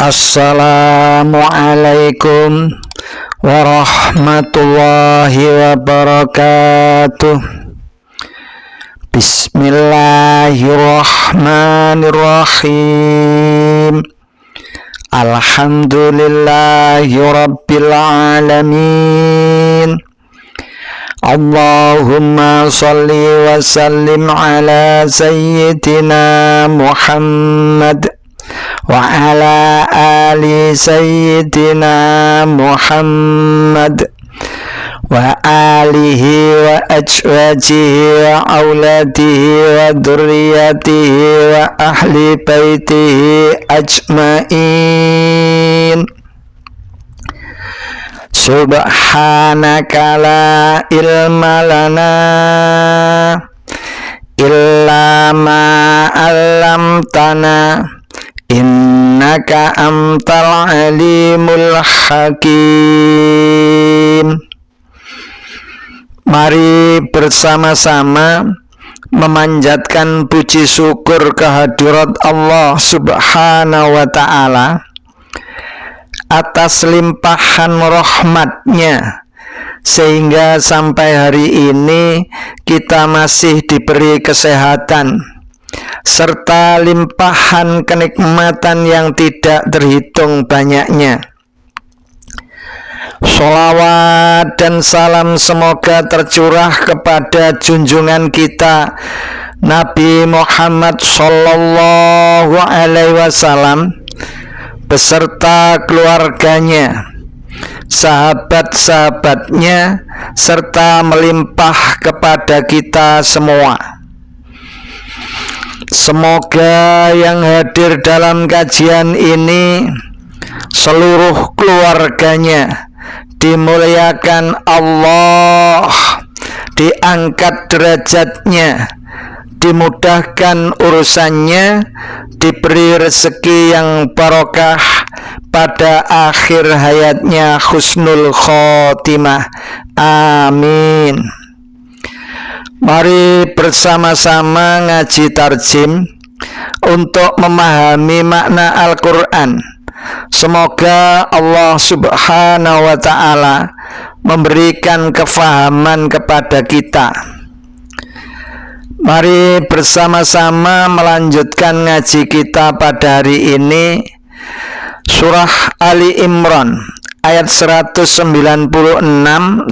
Assalamualaikum warahmatullahi wabarakatuh. Bismillahirrahmanirrahim. Alhamdulillahi rabbil alamin. Allahumma salli wa sallim ala sayyidina Muhammad wa ala ali sayyidina Muhammad wa alihi wa azwajihi wa auladihi wa dzurriyyatihi wa ahli baitihi ajmain. Subhanaka la ilma lana illa ma 'allamtana innaka antal alimul hakim. Mari bersama-sama memanjatkan puji syukur kehadirat Allah Subhanahu wa ta'ala atas limpahan rahmatnya, sehingga sampai hari ini kita masih diberi kesehatan serta limpahan kenikmatan yang tidak terhitung banyaknya. Sholawat dan salam semoga tercurah kepada junjungan kita Nabi Muhammad Sallallahu Alaihi Wasallam beserta keluarganya, sahabat-sahabatnya, serta melimpah kepada kita semua. Semoga yang hadir dalam kajian ini seluruh keluarganya dimuliakan Allah, diangkat derajatnya, dimudahkan urusannya, diberi rezeki yang barokah pada akhir hayatnya, husnul khotimah. Amin. Mari bersama-sama ngaji tarjim untuk memahami makna Al-Quran. Semoga Allah Subhanahu wa ta'ala memberikan kefahaman kepada kita. Mari bersama-sama melanjutkan ngaji kita pada hari ini, Surah Ali Imran ayat 196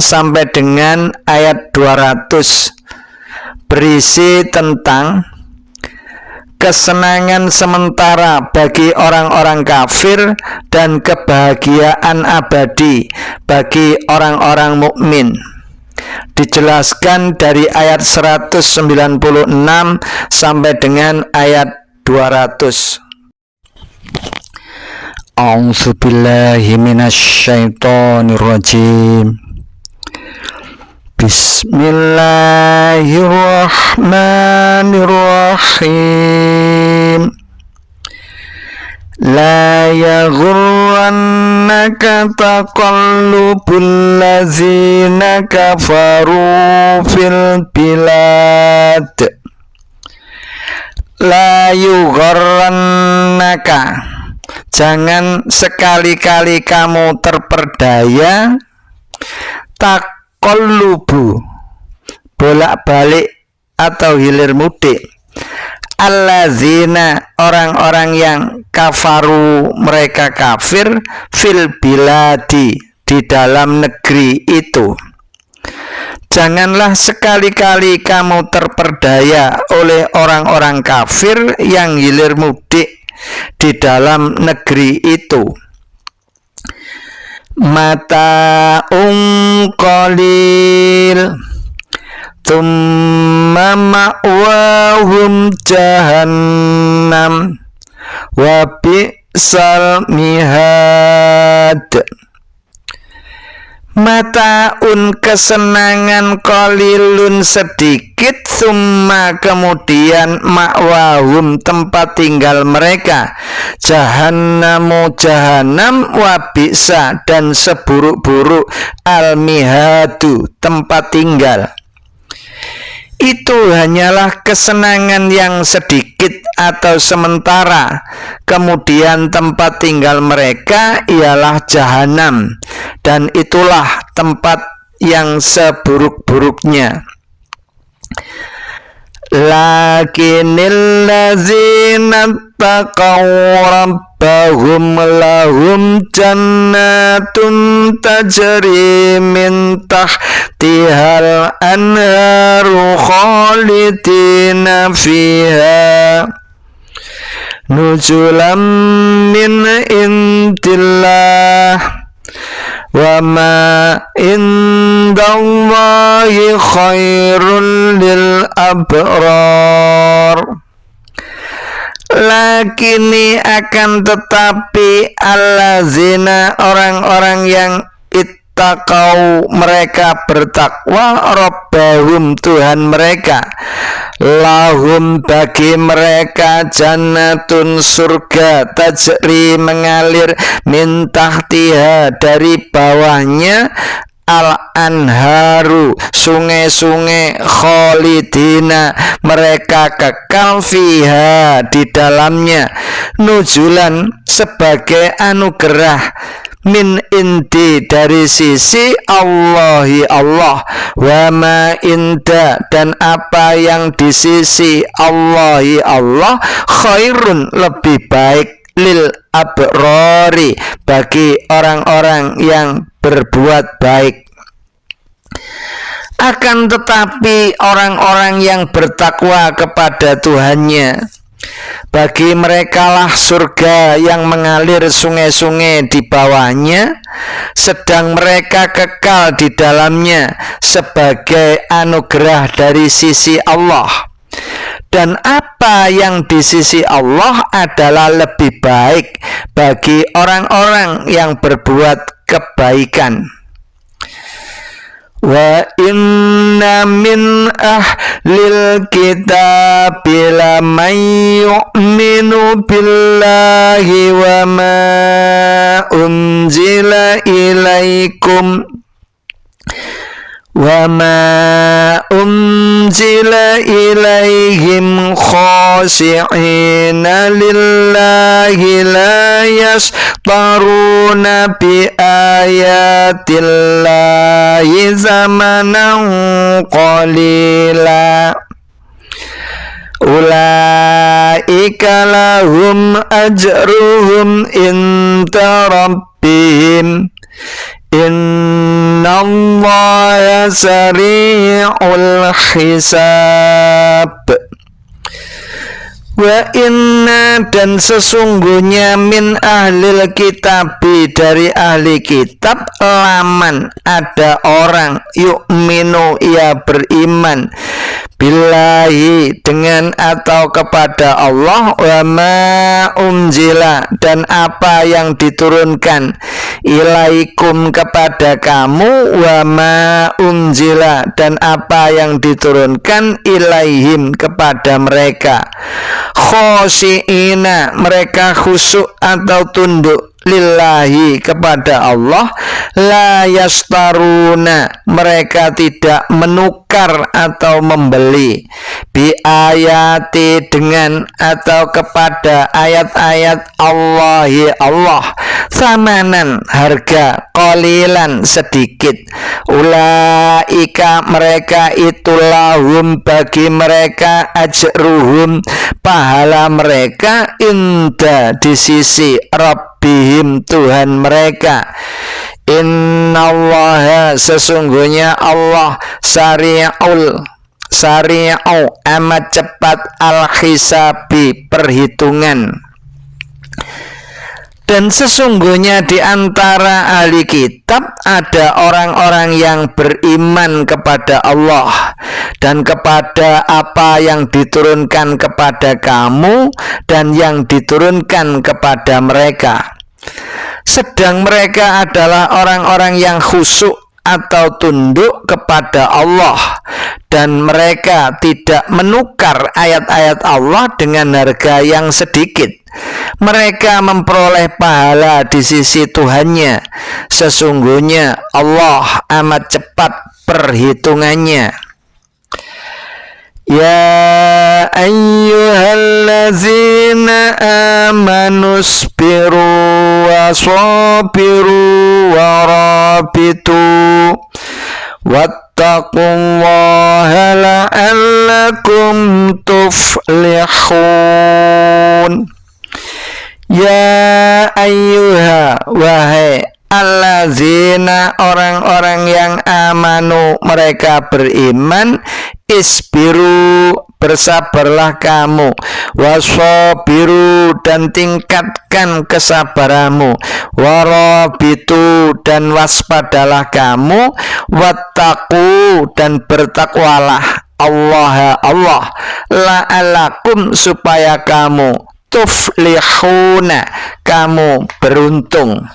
sampai dengan ayat 200, berisi tentang kesenangan sementara bagi orang-orang kafir dan kebahagiaan abadi bagi orang-orang mukmin. Dijelaskan dari ayat 196 sampai dengan ayat 200. A'udzubillahi minasyaitonirrajim. Bismillahirrahmanirrahim. La yaghurrannaka taqallubul ladzina kafaru fil bilad. La yughurrannaka, jangan sekali-kali kamu terperdaya, taqallubu, bolak-balik atau hilir mudik, allazina, orang-orang yang kafaru, mereka kafir, fil biladi, di dalam negeri itu. Janganlah sekali-kali kamu terperdaya oleh orang-orang kafir yang hilir mudik di dalam negeri itu. Mata'un qalil thumma ma'wahum jahannam wa bi'sal mihad. Mata'un, kesenangan, qalilun, sedikit, summa, kemudian, ma'wahum, tempat tinggal mereka, jahannamu, jahanam, wabisa, dan seburuk-buruk, al-mihadu, tempat tinggal. itu hanyalah kesenangan yang sedikit atau sementara. Kemudian tempat tinggal mereka ialah jahanam, dan itulah tempat yang seburuk-buruknya. Lakinnal ladzina taqaw rabbahum lahum jannatun tajri min tahtihal anharu khalidina fiha nuzulam min indillah wa ma indallahi khairul lil abrar. Lakini akan tetapi allazina orang-orang yang ittaqau mereka bertakwa rabbahum Tuhan mereka, lahum bagi mereka jannatun surga tajri mengalir min tahtiha dari bawahnya al-anharu sungai-sungai khalidina mereka kekal fiha di dalamnya nuzulan sebagai anugerah min indi dari sisi Allahi Allah wa ma inda dan apa yang di sisi Allahi Allah khairun lebih baik lil abrori bagi orang-orang yang berbuat baik. Akan tetapi orang-orang yang bertakwa kepada Tuhannya, bagi merekalah surga yang mengalir sungai-sungai di bawahnya, sedang mereka kekal di dalamnya sebagai anugerah dari sisi Allah. Dan apa yang di sisi Allah adalah lebih baik bagi orang-orang yang berbuat kebaikan. Wa inna min ahlil kitabi laman yu'minu billahi wa ma unzila ilaikum wa ma unzila ilaihim khashi'ina lillahi la yashtaruna bi ayatillahi zamanan qalila ulaika lahum ajruhum inda rabbihim innallaha sari'ul hisab. Wa inna dan sesungguhnya min ahlil kitabi dari ahli kitab laman ada orang yu'minu ia beriman billahi dengan atau kepada Allah wa ma unzila dan apa yang diturunkan ilaikum kepada kamu wa ma unzila dan apa yang diturunkan ilaihim kepada mereka khosyi'ina mereka khusyuk atau tunduk lillahi kepada Allah la yastaruna mereka tidak menukar atau membeli bi ayati dengan atau kepada ayat-ayat Allahi Allah samanan harga qalilan sedikit ulaika mereka itulahum bagi mereka ajruhum pahala mereka inda di sisi Rabbihim Tuhan mereka. Innallaha sesungguhnya Allah sari'u amat cepat al-hisabi perhitungan. Dan sesungguhnya di antara ahli kitab ada orang-orang yang beriman kepada Allah dan kepada apa yang diturunkan kepada kamu dan yang diturunkan kepada mereka. Sedang mereka adalah orang-orang yang khusyuk atau tunduk kepada Allah dan mereka tidak menukar ayat-ayat Allah dengan harga yang sedikit. Mereka memperoleh pahala di sisi Tuhannya. Sesungguhnya Allah amat cepat perhitungannya. Ya ayyuhallazina amanu isbiru wa sabiru wa rabitu wattaqullaha la'allakum tuflihun. Ya ayyuha, wahai allazina, orang-orang yang amanu, mereka beriman, isbiru, bersabarlah kamu, wasobiru, dan tingkatkan kesabaranmu, warabitu, dan waspadalah kamu, wattaku, dan bertakwalah Allah la'alakum, supaya kamu tuflihuna, kamu beruntung.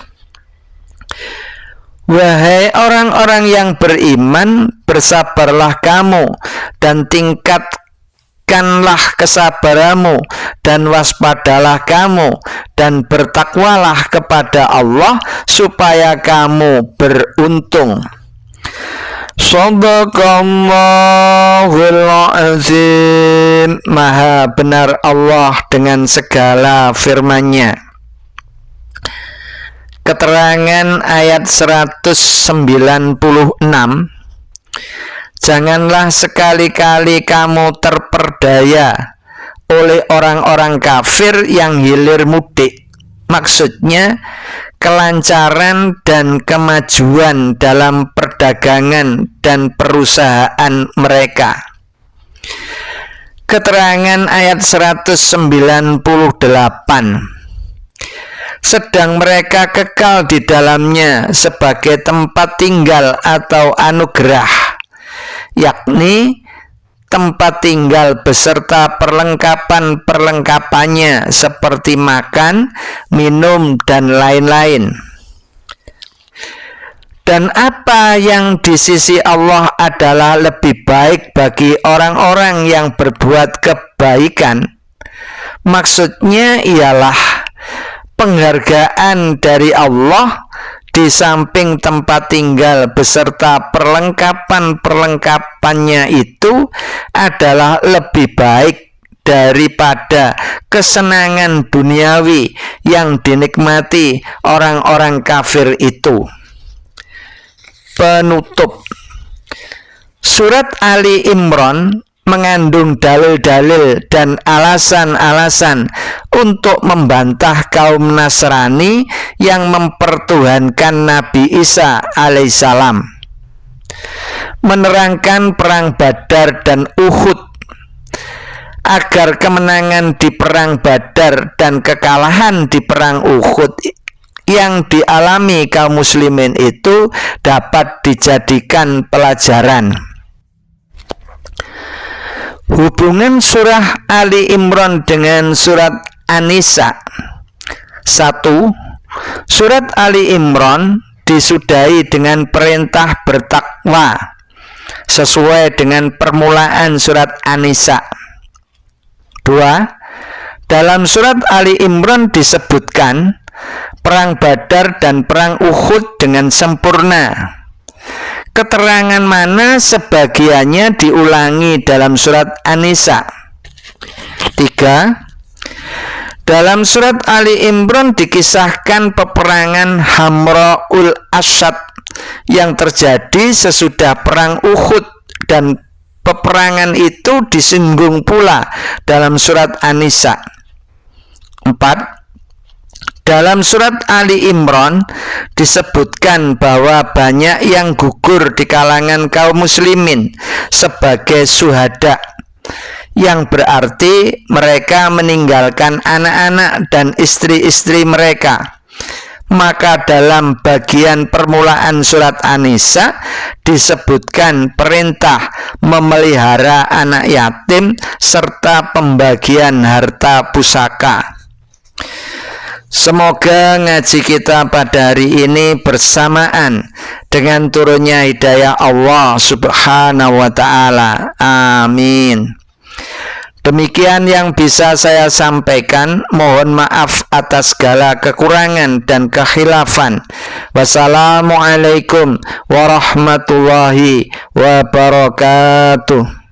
Wahai orang-orang yang beriman, bersabarlah kamu dan tingkatkanlah kesabaranmu dan waspadalah kamu dan bertakwalah kepada Allah supaya kamu beruntung. Shadaqallahul azim. Maha benar Allah dengan segala firman-Nya. Keterangan ayat 196. Janganlah sekali-kali kamu terperdaya oleh orang-orang kafir yang hilir mudik. Maksudnya kelancaran dan kemajuan dalam perdagangan dan perusahaan mereka. Keterangan ayat 198. Sedang mereka kekal di dalamnya sebagai tempat tinggal atau anugerah, yakni tempat tinggal beserta perlengkapan-perlengkapannya seperti makan, minum, dan lain-lain. Dan apa yang di sisi Allah adalah lebih baik bagi orang-orang yang berbuat kebaikan. Maksudnya ialah penghargaan dari Allah di samping tempat tinggal beserta perlengkapan-perlengkapannya itu adalah lebih baik daripada kesenangan duniawi yang dinikmati orang-orang kafir itu. Penutup. Surat Ali Imran mengandung dalil-dalil dan alasan-alasan untuk membantah kaum Nasrani yang mempertuhankan Nabi Isa alaihissalam, menerangkan perang Badar dan Uhud, agar kemenangan di perang Badar dan kekalahan di perang Uhud yang dialami kaum muslimin itu dapat dijadikan pelajaran. Hubungan surah Ali Imran dengan surat An-Nisa. 1. Surat Ali Imran disudahi dengan perintah bertakwa sesuai dengan permulaan surat An-Nisa. 2. Dalam surat Ali Imran disebutkan perang Badar dan perang Uhud dengan sempurna. Keterangan mana sebagiannya diulangi dalam surat An-Nisa. 3. Dalam surat Ali Imran dikisahkan peperangan Hamra'ul Asad yang terjadi sesudah perang Uhud, dan peperangan itu disinggung pula dalam surat An-Nisa. 4. Dalam surat Ali Imran disebutkan bahwa banyak yang gugur di kalangan kaum muslimin sebagai syuhada, yang berarti mereka meninggalkan anak-anak dan istri-istri mereka. Maka dalam bagian permulaan surat An-Nisa disebutkan perintah memelihara anak yatim serta pembagian harta pusaka. Semoga ngaji kita pada hari ini bersamaan dengan turunnya hidayah Allah Subhanahu wa ta'ala. Amin. Demikian yang bisa saya sampaikan. Mohon maaf atas segala kekurangan dan kekhilafan. Wassalamualaikum warahmatullahi wabarakatuh.